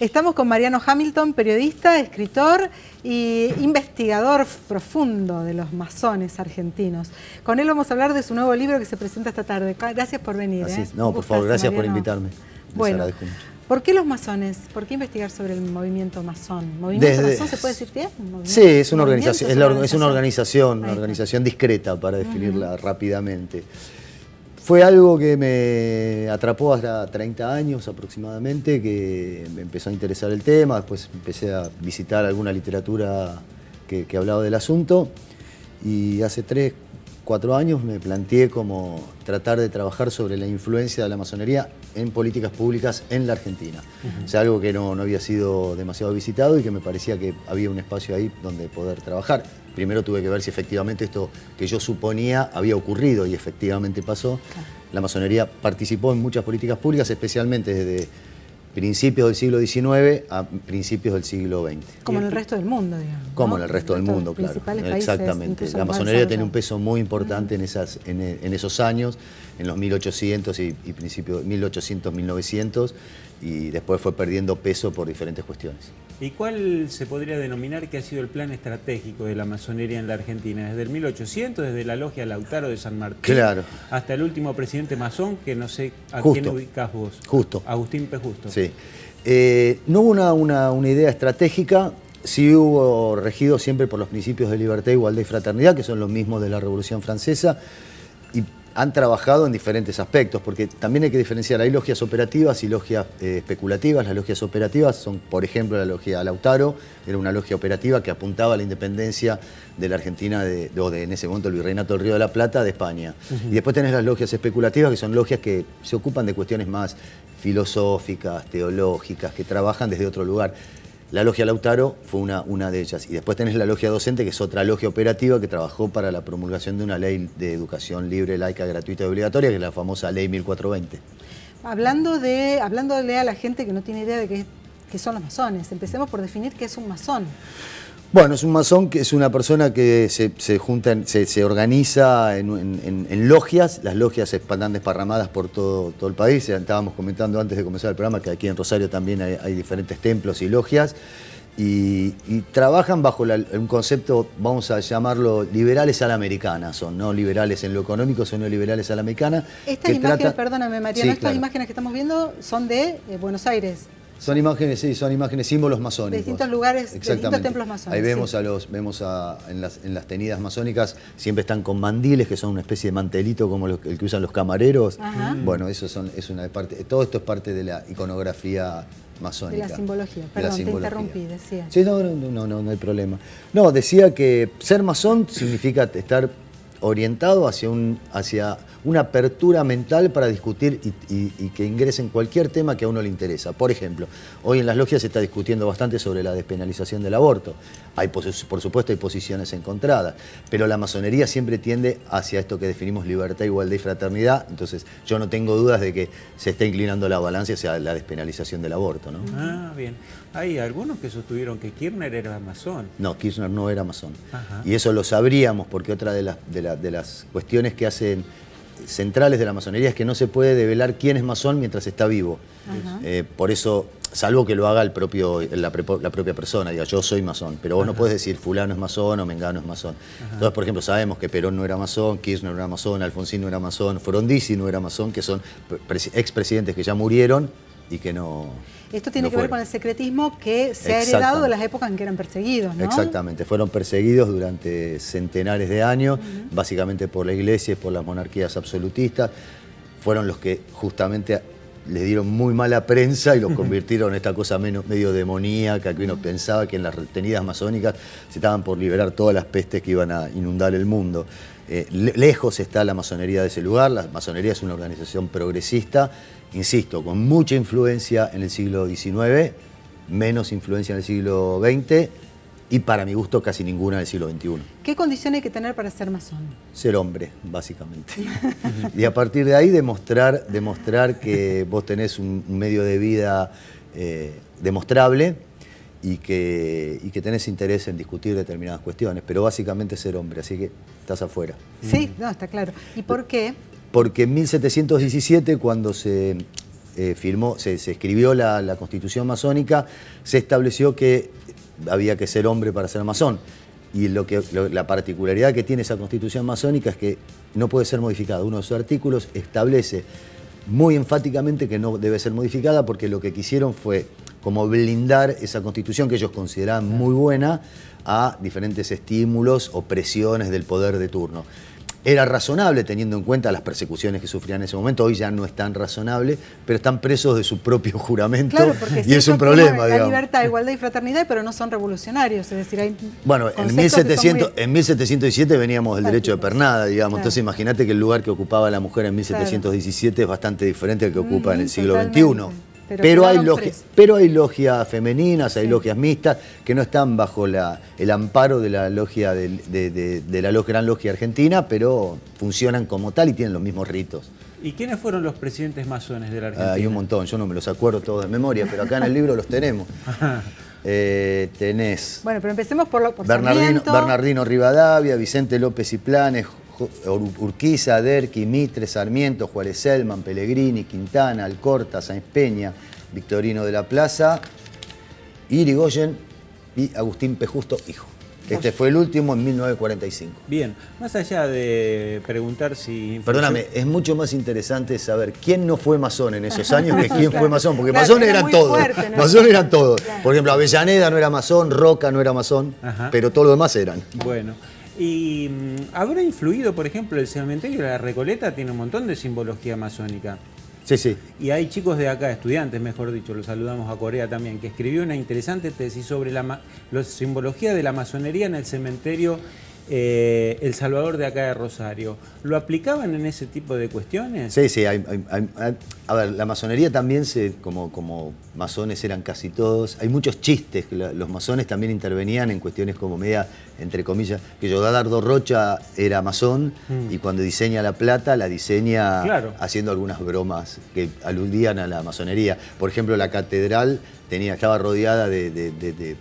Estamos con Mariano Hamilton, periodista, escritor y investigador profundo de los masones argentinos. Con él vamos a hablar de su nuevo libro que se presenta esta tarde. Gracias por venir. No, por favor, gracias por invitarme. Bueno, ¿por qué los masones? ¿Por qué investigar sobre el movimiento masón? ¿Movimiento masón se puede decir bien? Sí, es una organización, es una organización discreta para definirla rápidamente. Fue algo que me atrapó hasta 30 años aproximadamente, que me empezó a interesar el tema, después empecé a visitar alguna literatura que hablaba del asunto y hace 3, 4 años me planteé como tratar de trabajar sobre la influencia de la masonería en políticas públicas en la Argentina. O sea, algo que no había sido demasiado visitado y que me parecía que había un espacio ahí donde poder trabajar. Primero tuve que ver si efectivamente esto que yo suponía había ocurrido y efectivamente pasó. Claro. La masonería participó en muchas políticas públicas, especialmente desde principios del siglo XIX a principios del siglo XX. Como en el resto del mundo, digamos. Como en el resto del mundo, claro. Exactamente. La masonería tiene un peso muy importante en esos años, en los 1800 y principios de 1800, 1900, y después fue perdiendo peso por diferentes cuestiones. ¿Y cuál se podría denominar que ha sido el plan estratégico de la masonería en la Argentina? Desde el 1800, desde la logia Lautaro de San Martín, claro, hasta el último presidente masón, que no sé a Justo. quién ubicás vos. Justo. Agustín P. Justo. Sí. No hubo una idea estratégica, sí hubo regido siempre por los principios de libertad, igualdad y fraternidad, que son los mismos de la Revolución Francesa, y han trabajado en diferentes aspectos, porque también hay que diferenciar, hay logias operativas y logias especulativas. Las logias operativas son, por ejemplo, la logia Lautaro, era una logia operativa que apuntaba a la independencia de la Argentina, en ese momento el Virreinato del Río de la Plata, de España. Y después tenés las logias especulativas, que son logias que se ocupan de cuestiones más filosóficas, teológicas, que trabajan desde otro lugar. La logia Lautaro fue una de ellas. Y después tenés la logia docente, que es otra logia operativa que trabajó para la promulgación de una ley de educación libre, laica, gratuita y obligatoria, que es la famosa Ley 1420. Hablándole a la gente que no tiene idea de qué son los masones, empecemos por definir qué es un masón. Bueno, es un masón que es una persona que se organiza en logias. Las logias están desparramadas por todo el país. Estábamos comentando antes de comenzar el programa que aquí en Rosario también hay diferentes templos y logias. Y trabajan bajo un concepto, vamos a llamarlo, liberales a la americana. Son no liberales en lo económico, son neoliberales a la americana. Estas imágenes, perdóname Mariano, estas imágenes que estamos viendo son de Buenos Aires. Son imágenes, sí, son imágenes, símbolos masónicos. De distintos lugares, de distintos templos masónicos. Ahí vemos, en las tenidas masónicas, siempre están con mandiles, que son una especie de mantelito como el que usan los camareros. Ajá. Bueno, es una parte, todo esto es parte de la iconografía masónica. De la simbología, perdón, te interrumpí, decía. Sí, no hay problema. No, decía que ser masón significa estar orientado hacia una apertura mental para discutir y que ingresen cualquier tema que a uno le interesa. Por ejemplo, hoy en las logias se está discutiendo bastante sobre la despenalización del aborto. Por supuesto hay posiciones encontradas, pero la masonería siempre tiende hacia esto que definimos libertad, igualdad y fraternidad. Entonces yo no tengo dudas de que se está inclinando la balanza hacia la despenalización del aborto, ¿no? Ah, bien. Hay algunos que sostuvieron que Kirchner era masón. No, Kirchner no era masón. Ajá. Y eso lo sabríamos porque otra de las cuestiones que hacen centrales de la masonería es que no se puede develar quién es masón mientras está vivo. Por eso, salvo que lo haga la propia persona, diga yo soy masón, pero vos no podés decir fulano es masón o mengano es masón. Entonces, por ejemplo, sabemos que Perón no era masón, Kirchner no era masón, Alfonsín no era masón, Frondizi no era masón, que son expresidentes que ya murieron y que no... Esto tiene que ver con el secretismo que se ha heredado de las épocas en que eran perseguidos, ¿no? Exactamente, fueron perseguidos durante centenares de años, básicamente por la iglesia y por las monarquías absolutistas. Fueron los que justamente les dieron muy mala prensa y los convirtieron en esta cosa medio demoníaca, que uno pensaba que en las tenidas masónicas se estaban por liberar todas las pestes que iban a inundar el mundo. Lejos está la masonería de ese lugar. La masonería es una organización progresista, insisto, con mucha influencia en el siglo XIX, menos influencia en el siglo XX y para mi gusto casi ninguna en el siglo XXI. ¿Qué condición hay que tener para ser masón? Ser hombre, básicamente. Y a partir de ahí demostrar que vos tenés un medio de vida demostrable y que tenés interés en discutir determinadas cuestiones, pero básicamente ser hombre, así que estás afuera. Sí, no, está claro. ¿Y por qué? Porque en 1717, cuando se se escribió la Constitución masónica, se estableció que había que ser hombre para ser masón. Y la particularidad que tiene esa Constitución masónica es que no puede ser modificada. Uno de sus artículos establece muy enfáticamente que no debe ser modificada, porque lo que quisieron fue como blindar esa Constitución que ellos consideraban muy buena a diferentes estímulos o presiones del poder de turno. Era razonable teniendo en cuenta las persecuciones que sufrían en ese momento. Hoy ya no es tan razonable, pero están presos de su propio juramento, claro, y es un problema, la libertad, igualdad y fraternidad, pero no son revolucionarios, es decir, hay bueno, en 1717 veníamos del derecho de pernada, digamos, entonces imagínate que el lugar que ocupaba la mujer en 1717 es bastante diferente al que ocupa en el siglo XXI. Pero hay logias femeninas, hay logias mixtas, que no están bajo el amparo de la logia de la Gran Logia Argentina, pero funcionan como tal y tienen los mismos ritos. ¿Y quiénes fueron los presidentes masones de la Argentina? Hay un montón, yo no me los acuerdo todos de memoria, pero acá en el libro los tenemos. Tenés... Bueno, pero empecemos por Bernardino Rivadavia, Vicente López y Planes, Urquiza, Derqui, Mitre, Sarmiento, Juárez Selman, Pellegrini, Quintana, Alcorta, Sáenz Peña, Victorino de la Plaza, Irigoyen y Agustín P. Justo, hijo. Este fue el último en 1945. Bien, más allá de preguntar si... Perdóname, es mucho más interesante saber quién no fue masón en esos años que quién fue masón, porque masones eran todos. Masones eran todos. Claro. Por ejemplo, Avellaneda no era masón, Roca no era masón, pero todo lo demás eran. Bueno. ¿Y habrá influido, por ejemplo, el cementerio de la Recoleta? Tiene un montón de simbología masónica. Sí, sí. Y hay chicos de acá, estudiantes, mejor dicho, los saludamos a Corea también, que escribió una interesante tesis sobre la simbología de la masonería en el cementerio El Salvador de acá de Rosario. ¿Lo aplicaban en ese tipo de cuestiones? Sí, sí. A ver, la masonería también, como masones eran casi todos, hay muchos chistes. Los masones también intervenían en cuestiones como media, entre comillas, que Yodardo Rocha era masón y cuando diseña la plata, la diseña haciendo algunas bromas que aludían a la masonería. Por ejemplo, la catedral estaba rodeada de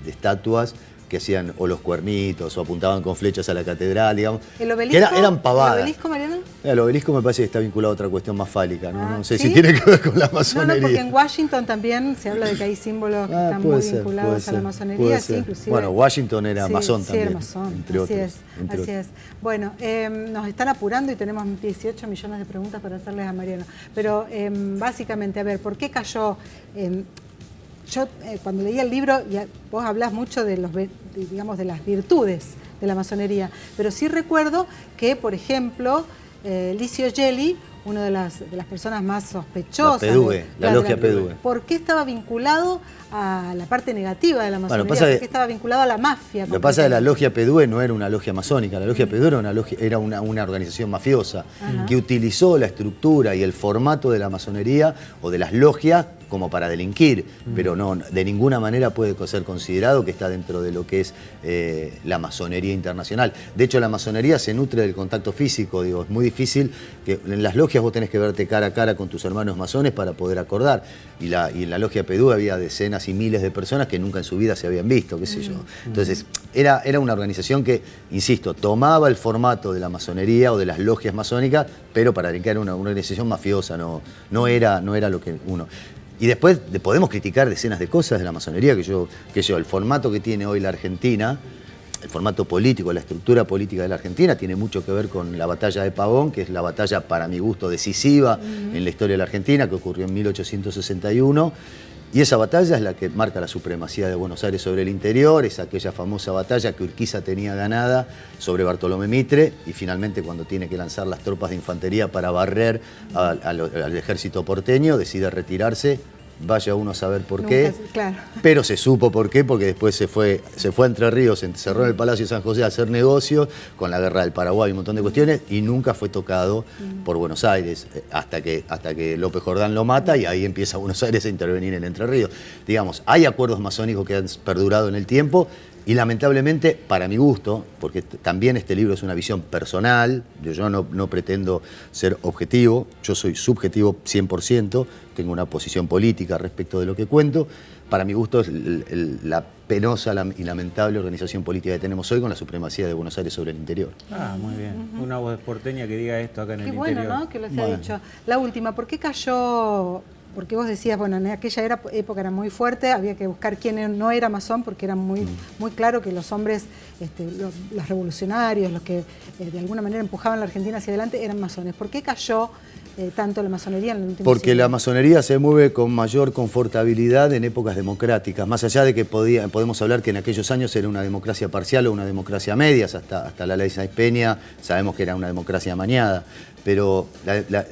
estatuas que hacían o los cuernitos o apuntaban con flechas a la catedral, digamos. ¿El obelisco? Eran pavadas. ¿El obelisco, Mariano? El obelisco me parece que está vinculado a otra cuestión más fálica, ¿no? No sé si tiene que ver con la masonería. No, porque en Washington también se habla de que hay símbolos que están muy vinculados a la masonería. Sí, inclusive. Bueno, Washington era masón también. Sí, era masón, entre otros. Así es. Bueno, nos están apurando y tenemos 18 millones de preguntas para hacerles a Mariano. Pero básicamente, a ver, ¿por qué cayó...? Yo cuando leí el libro, vos hablás mucho de de las virtudes de la masonería, pero sí recuerdo que, por ejemplo, Licio Gelli, una de las personas más sospechosas... La logia PDUE. ¿Por qué estaba vinculado a la parte negativa de la masonería? ¿Por qué estaba vinculado a la mafia? Lo que pasa es que la logia PDUE no era una logia masónica, la logia PDUE era una organización mafiosa que utilizó la estructura y el formato de la masonería o de las logias como para delinquir, pero no, de ninguna manera puede ser considerado que está dentro de lo que es la masonería internacional. De hecho, la masonería se nutre del contacto físico, digo, es muy difícil que en las logias vos tenés que verte cara a cara con tus hermanos masones para poder acordar, y en la logia PDUE había decenas y miles de personas que nunca en su vida se habían visto, qué sé yo. Entonces, era una organización que, insisto, tomaba el formato de la masonería o de las logias masónicas, pero para delinquir una organización mafiosa, no era lo que uno... Y después podemos criticar decenas de cosas de la masonería, el formato que tiene hoy la Argentina, el formato político, la estructura política de la Argentina, tiene mucho que ver con la batalla de Pavón, que es la batalla, para mi gusto, decisiva en la historia de la Argentina, que ocurrió en 1861. Y esa batalla es la que marca la supremacía de Buenos Aires sobre el interior, es aquella famosa batalla que Urquiza tenía ganada sobre Bartolomé Mitre, y finalmente cuando tiene que lanzar las tropas de infantería para barrer al ejército porteño, decide retirarse. Vaya uno a saber por qué, pero se supo por qué, porque después se fue a Entre Ríos, se encerró en el Palacio de San José a hacer negocios con la guerra del Paraguay y un montón de cuestiones, y nunca fue tocado por Buenos Aires, hasta que López Jordán lo mata, y ahí empieza Buenos Aires a intervenir en Entre Ríos. Digamos, hay acuerdos masónicos que han perdurado en el tiempo, Y lamentablemente, para mi gusto, porque también este libro es una visión personal, yo no pretendo ser objetivo, yo soy subjetivo 100%, tengo una posición política respecto de lo que cuento. Para mi gusto es la penosa y lamentable organización política que tenemos hoy con la supremacía de Buenos Aires sobre el interior. Ah, muy bien. Una voz porteña que diga esto acá en el Qué bueno, interior. ¿no? Que lo se ha dicho. La última, ¿por qué cayó? Porque vos decías, bueno, en aquella época era muy fuerte, había que buscar quién no era masón, porque era muy claro que los hombres, los revolucionarios, los que de alguna manera empujaban la Argentina hacia adelante, eran masones. ¿Por qué cayó tanto la masonería en el último Porque siglo? la masonería se mueve con mayor confortabilidad en épocas democráticas, más allá de que podemos hablar que en aquellos años era una democracia parcial o una democracia a medias, hasta la ley Sáenz Peña sabemos que era una democracia amañada, pero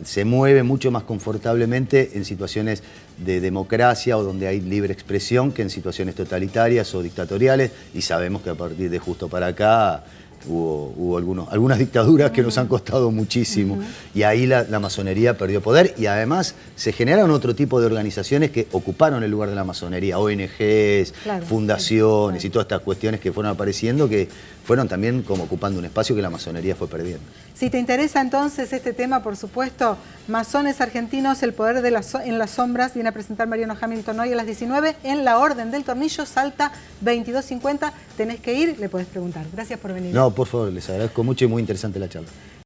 se mueve mucho más confortablemente en situaciones de democracia o donde hay libre expresión que en situaciones totalitarias o dictatoriales, y sabemos que a partir de justo para acá hubo algunas dictaduras que nos han costado muchísimo, y ahí la masonería perdió poder, y además se generaron otro tipo de organizaciones que ocuparon el lugar de la masonería, ONGs, fundaciones y todas estas cuestiones que fueron apareciendo, que fueron también como ocupando un espacio que la masonería fue perdiendo. Si te interesa entonces este tema, por supuesto, Masones Argentinos, el poder en las sombras, viene a presentar Mariano Hamilton hoy a las 19 en la Orden del Tornillo, Salta 2250. Tenés que ir, le podés preguntar. Gracias por venir. No, por favor, les agradezco mucho y muy interesante la charla.